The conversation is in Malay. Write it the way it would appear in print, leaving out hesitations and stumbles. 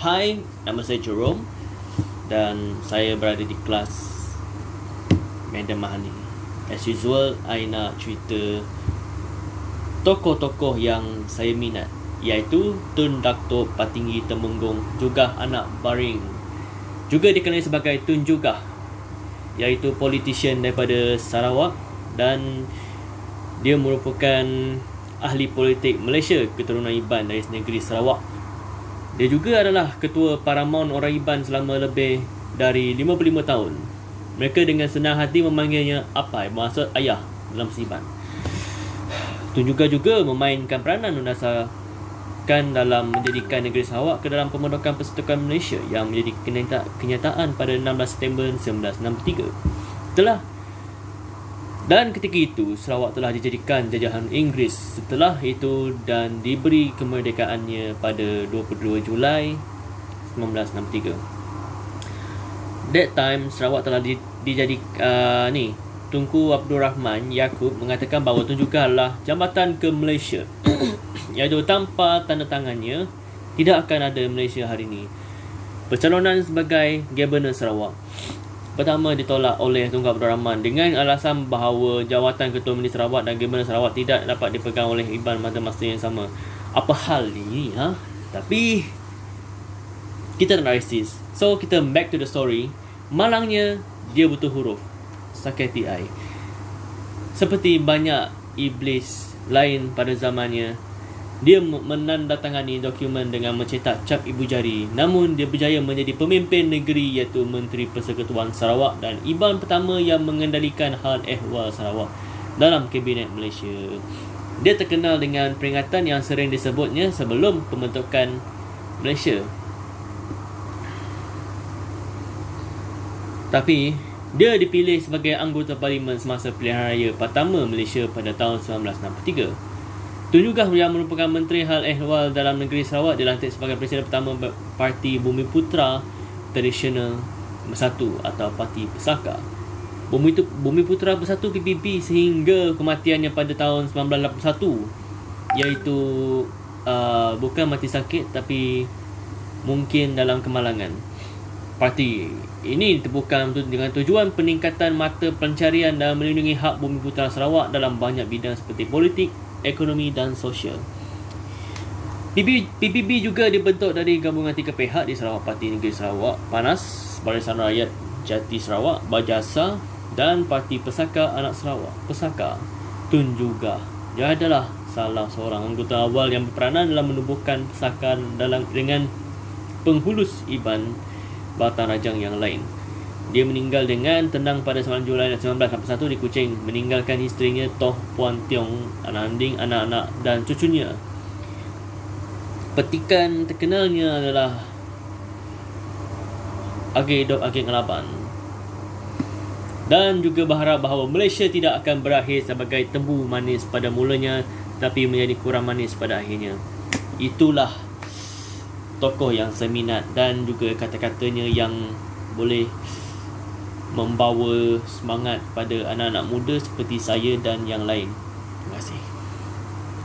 Hai, nama saya Jerome dan saya berada di kelas Madam Mahani. As usual, I nak cerita tokoh-tokoh yang saya minat, iaitu Tun Datuk Patinggi Temenggung, juga anak Baring. Juga dikenali sebagai Tun Jugah, iaitu politician daripada Sarawak, dan dia merupakan ahli politik Malaysia keturunan Iban dari negeri Sarawak. Dia juga adalah ketua Paramount orang Iban selama lebih dari 55 tahun. Mereka dengan senang hati memanggilnya Apai, bermaksud ayah dalam bahasa Iban. Tun juga memainkan peranan mendasarkan dalam menjadikan negeri Sarawak ke dalam pembentukan Persatuan Malaysia yang menjadi kenyataan pada 16 September 1963. Dan ketika itu, Sarawak telah dijadikan jajahan Inggeris setelah itu dan diberi kemerdekaannya pada 22 Julai 1963. That time, Sarawak telah dijadikan Tunku Abdul Rahman Yaakob mengatakan bahawa Tun Jugah adalah jambatan ke Malaysia iaitu tanpa tanda tangannya tidak akan ada Malaysia hari ini. Pencalonan sebagai Governor Sarawak pertama ditolak oleh Tunku Abdul Rahman dengan alasan bahawa jawatan Ketua Menteri Sarawak dan Governor Sarawak tidak dapat dipegang oleh Iban pada masa yang sama. Apa hal ni? Tapi kita nak analisis. So kita back to the story. Malangnya dia butuh huruf, sakit hati I. Seperti banyak iblis lain pada zamannya, dia menandatangani dokumen dengan mencetak cap ibu jari. Namun dia berjaya menjadi pemimpin negeri, iaitu Menteri Persekutuan Sarawak dan Iban pertama yang mengendalikan hal ehwal Sarawak dalam Kabinet Malaysia. Dia terkenal dengan peringatan yang sering disebutnya sebelum pembentukan Malaysia. Tapi dia dipilih sebagai anggota parlimen semasa pilihan raya pertama Malaysia pada tahun 1963. Tun Jugah yang merupakan Menteri Hal Ehwal dalam negeri Sarawak dilantik sebagai Presiden pertama Parti Bumiputra Tradisional Bersatu atau Parti Pesaka. Bumiputra Bersatu PBB sehingga kematiannya pada tahun 1981, iaitu bukan mati sakit tapi mungkin dalam kemalangan. Parti ini ditemukan dengan tujuan peningkatan mata pencarian dan melindungi hak Bumiputra Sarawak dalam banyak bidang seperti politik, ekonomi dan sosial. PBB juga dibentuk dari gabungan 3 pihak di Sarawak: Parti Negeri Sarawak Panas, Barisan Rakyat Jati Sarawak Bajasa dan Parti Pesaka Anak Sarawak Pesaka. Tun Jugah dia adalah salah seorang anggota awal yang berperanan dalam menubuhkan Pesaka dengan penghulus Iban Batan Rajang yang lain. Dia meninggal dengan tenang pada 9 Julai 1981 di Kuching, meninggalkan isterinya Toh Puan Tiong, anak-anding, anak-anak dan cucunya. Petikan terkenalnya adalah Ageng Dok Ageng Alaban. Dan juga berharap bahawa Malaysia tidak akan berakhir sebagai tebu manis pada mulanya, tapi menjadi kurang manis pada akhirnya. Itulah tokoh yang saya minat dan juga kata-katanya yang boleh membawa semangat pada anak-anak muda seperti saya dan yang lain. Terima kasih.